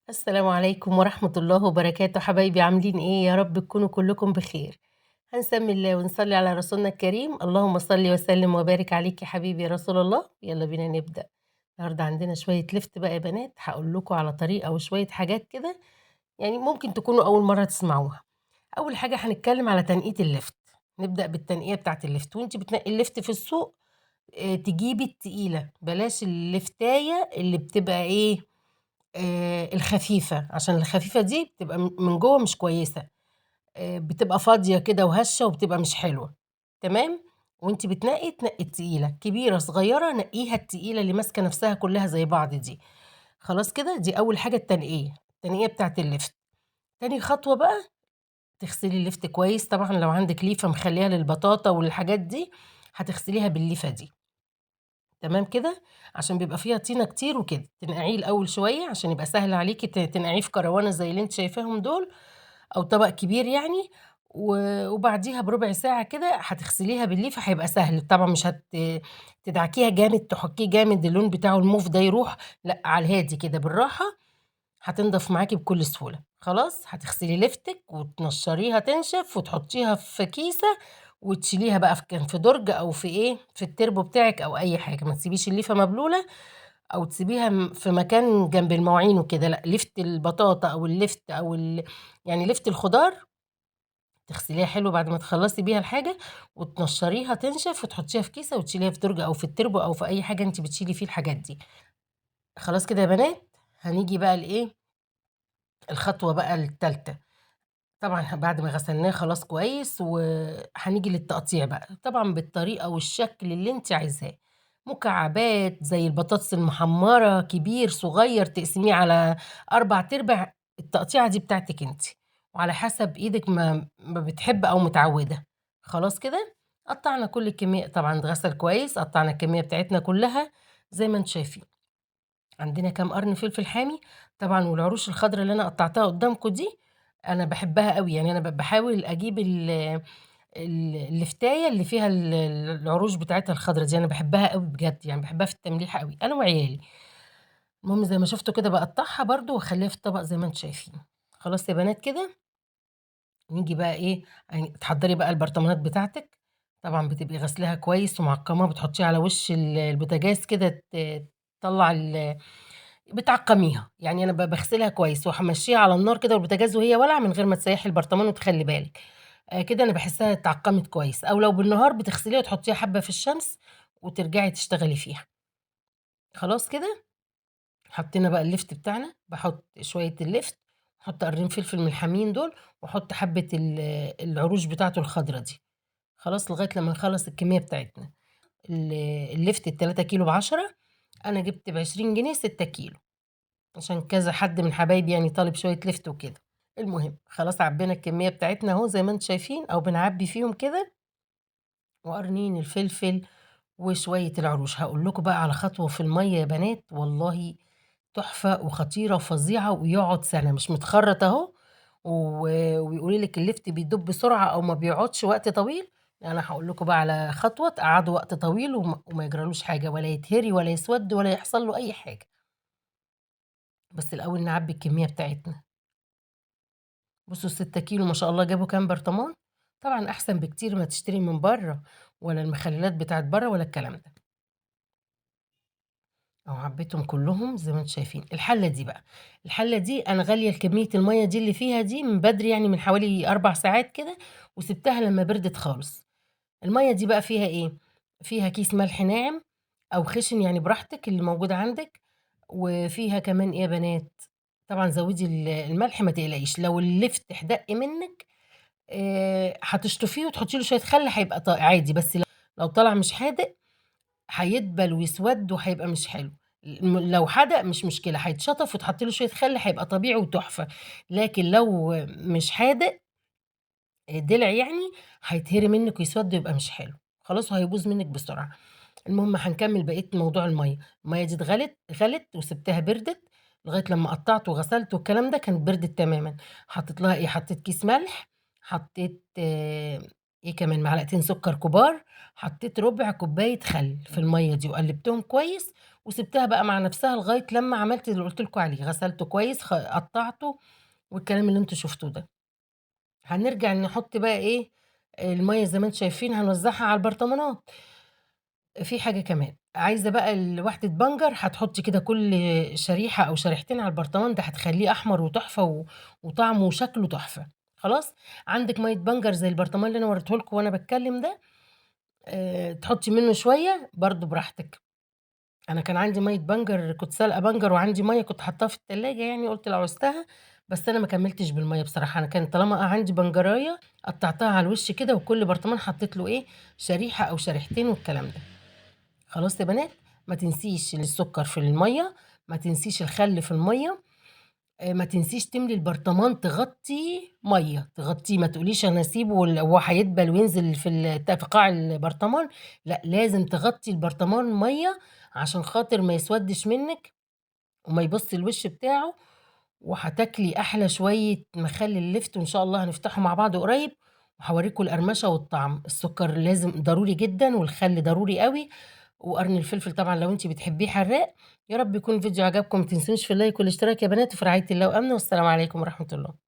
السلام عليكم ورحمة الله وبركاته، حبايبي عاملين إيه؟ يا رب تكونوا كلكم بخير. هنسمي الله ونصلي على رسولنا الكريم، اللهم صل وسلم وبارك عليك يا حبيبي يا رسول الله. يلا بينا نبدأ. النهارده عندنا شوية لفت بقى يا بنات، هاقول لكم على طريقة وشوية حاجات كده، يعني ممكن تكونوا أول مرة تسمعوها. أول حاجة هنتكلم على تنقية اللفت. نبدأ بالتنقية بتاعة اللفت، وأنتِ بتنقي اللفت في السوق تجيبي التقيلة، بلاش اللفتاية اللي بتبقى إيه، الخفيفة، عشان الخفيفة دي بتبقى من جوّه مش كويسة، بتبقى فاضية كده وهشة وبتبقى مش حلوة، تمام؟ وأنتِ بتنقّي تنقّي التقيلة، كبيرة، صغيرة، نقّيها التقيلة اللي ماسكة نفسها كلّها زي بعض دي، خلاص كده؟ دي أول حاجة التنقية، التنقية بتاعة اللِفْت. تاني خطوة بقى تغسلي اللِفْت كويس، طبعًا لو عندِك ليفة مخلّياها للبطاطا والحاجات دي، هتغسليها بالليفة دي. تمام كده؟ عشان بيبقى فيها طينة كتير وكده، تنقعيه الأول شوية عشان يبقى سهل عليكِ تنقعيه في كروانة زي اللي أنتِ شايفاهم دول، أو طبق كبير يعني، وبعديها بربع ساعة كده هتغسليها بالليفة هيبقى سهل، طبعًا مش تدعكيها جامد تحكيه جامد اللون بتاعه الموف ده يروح، لأ على الهادي كده بالراحة، هتنضف معاكِ بكل سهولة. خلاص، هتغسلي ليفتِك وتنشّريها تنشف وتحطيها في كيسة وتشيليها بقى كان في درج أو في إيه، في التربو بتاعِك أو أي حاجة، ما تسيبيش الليفة مبلولة أو تسيبيها في مكان جنب المواعين وكده، لأ، ليفة البطاطا أو الليفت أو يعني ليفة الخضار تغسليها حلو بعد ما تخلّصي بيها الحاجة وتنشّريها تنشف وتحطيها في كيسة وتشيليها في درج أو في التربو أو في أي حاجة أنتِ بتشيلي فيه الحاجات دي. خلاص كده يا بنات، هنيجي بقى لإيه، الخطوة بقى التالتة. طبعًا بعد ما غسلناه خلاص كويس، وهنيجي للتقطيع بقى، طبعًا بالطريقة والشكل اللي أنتِ عايزاه، مكعبات زي البطاطس المحمرة، كبير، صغير، تقسميه على 4/4، التقطيعة دي بتاعتِك أنتِ، وعلى حسب إيدِك ما بتحب أو متعودة، خلاص كده؟ قطّعنا كل الكمية طبعًا اتغسل كويس، قطّعنا الكمية بتاعتنا كلها زي ما أنتم شايفين. عندنا كام قرن فلفل حامي، طبعًا والعروش الخضرا اللي أنا قطّعتها قدّامكم دي، أنا باحبها أوي، يعني أنا باحاول أجيب اللفتاية اللي فيها العروش بتاعتها الخضرا دي، أنا باحبها أوي بجد، يعني باحبها في التمليح أوي، أنا وعيالي. المهم زي ما شُفتوا كده باقطّعها برضه واخلّيها في الطبق زي ما أنتم شايفين. خلاص يا بنات كده، نيجي بقى إيه، يعني تحضّري بقى البرطمانات بتاعتِك، طبعًا بتبقي غاسلاها كويس ومعقّماها، بتحطّيها على وش البوتاجاز كده تطلّع بتعقّميها، يعني أنا باغسلها كويس وهامشّيها على النار كده والبوتاجاز وهي والعة من غير ما تسيّحي البرطمان وتخلّي بالِك، كده أنا باحسّها اتعقّمت كويس، أو لو بالنهار بتغسليها وتحطّيها حبّة في الشمس وترجعي تشتغلي فيها. خلاص كده، حطّينا بقى الليفت بتاعنا، باحط شوية الليفت، واحط قرنين فلفل من الحامين دول، واحط حبّة العروش بتاعته الخضرا دي، خلاص لغاية لمّا نخلّص الكمية بتاعتنا. ال الليفت ال3 كيلو ب10، أنا جِبت ب20 جنيه 6 كيلو. عشان كذا حد من حبايبي يعني طالب شوية لِفْت وكده. المهم خلاص عبّينا الكمية بتاعتنا أهو زي ما أنتم شايفين أو بنعبّي فيهم كده، وقرنين الفلفل وشوية العروش. هاقول لكم بقى على خطوة في المَيّة يا بنات والله تحفة وخطيرة وفظيعة ويقعد سَنة، مش متخرّط أهو ويقولوا لِك اللِفْت بيدوب بسرعة أو ما بيقعدش وقت طويل، أنا هاقول لكم بقى على خطوة تقعّده وقت طويل وما يجرالوش حاجة ولا يتهري ولا يسوَد ولا يحصل له أي حاجة. بس الأول نعبّي الكمية بتاعتنا. بُصّوا ال6 كيلو ما شاء الله جابوا كام برطمان، طبعًا أحسن بكتير ما تشتري من برّه، ولا المخلّلات بتاعة برّه ولا الكلام ده، أهو عبيتهم كلّهم زي ما أنتم شايفين. الحلة دي بقى، الحلة دي أنا غالية كمية المَيّة دي اللي فيها دي من بدري يعني من حوالي 4 ساعات كده، وسِبتها لمّا بردت خالص. المَيّة دي بقى فيها إيه، فيها كيس ملح ناعم أو خِشن يعني براحتك اللي موجود عندِك، وفيها كمان إيه يا بنات، طبعًا زوّدي الملح ما تقلقيش، لو اللِفْت احدق منِّك هتشطفيه وتحطّي له شوية خَل هيبقى عادي، بس لو طلع مش حادق هيدبل ويسوَد وهيبقى مش حلو، لو حدق مش مشكلة، هيتشطف وتحطّي له شوية خَل هيبقى طبيعي وتحفة، لكن لو مش حادق دلع يعني هيتهري منِّك ويسوَد ويبقى مش حلو، خلاص وهيبوظ منِّك بسرعة. المهم هنكمّل بقية موضوع المَيّة، المَيّة دي غلت وسِبتها بردت لغاية لمّا قطّعت وغسلت والكلام ده كانت بردت تمامًا، حطيت لها إيه، حطيت كيس ملح، حطيت إيه كمان، معلقتين سُكّر كبار، حطيت ربع كوباية خَل في المَيّة دي وقلّبتهم كويس وسِبتها بقى مع نفسها لغاية لمّا عملت اللي قُلت لكم عليه، غسلته كويس، قطّعته والكلام اللي أنتم شُفتوه ده. هنرجع نحُط بقى إيه، المَيّة زي ما أنتم شايفين هنوزّعها على البرطمانات. في حاجة كمان، عايزة بقى واحدة بنجر هتحطّي كده كل شريحة أو شريحتين على البرطمان، ده هتخلّيه أحمر وتحفة وطعمه وشكله تحفة، خلاص؟ عندِك مَيّة بنجر زي البرطمان اللي أنا وريته لكم وأنا باتكلّم ده، تحطّي منّه شوية برضه براحتك. أنا كان عندي مَيّة بنجر كنت سالقة بنجر وعندي مَيّة كنت حاطّاها في التلاجة يعني قُلت لو عوزتها، بس أنا ما كمّلتش بالمَيّة بصراحة، أنا كان طالما عندي بنجراية قطّعتها على الوش كده وكل برطمان حطّيت له إيه، شريحة أو شريحتين والكلام ده. خلاص يا بنات، ما تنسيش السكر في المَيّة، ما تنسيش الخل في المَيّة، ما تنسيش تملي البرطمان تغطّيه مَيّة، تغطّيه ما تقوليش أنا هاسيبه هو هيدبل وينزل في قاع البرطمان، لأ لازم تغطّي البرطمان مَيّة عشان خاطر ما يسودش منِّك وما يبوظش الوش بتاعه، وهتاكلي أحلى شوية مخلل اللفت وإن شاء الله هنفتحه مع بعض قريب، وهاوريكم القرمشة والطعم، السكر لازم ضروري جدًا والخل ضروري أوي، وقرن الفلفل طبعًا لو أنتِ بتحبيه حراق. يا رب يكون الفيديو عجبكم، ما تنسونيش في اللايك والاشتراك يا بنات، وفي رعاية الله وأمنه، والسلام عليكم ورحمة الله.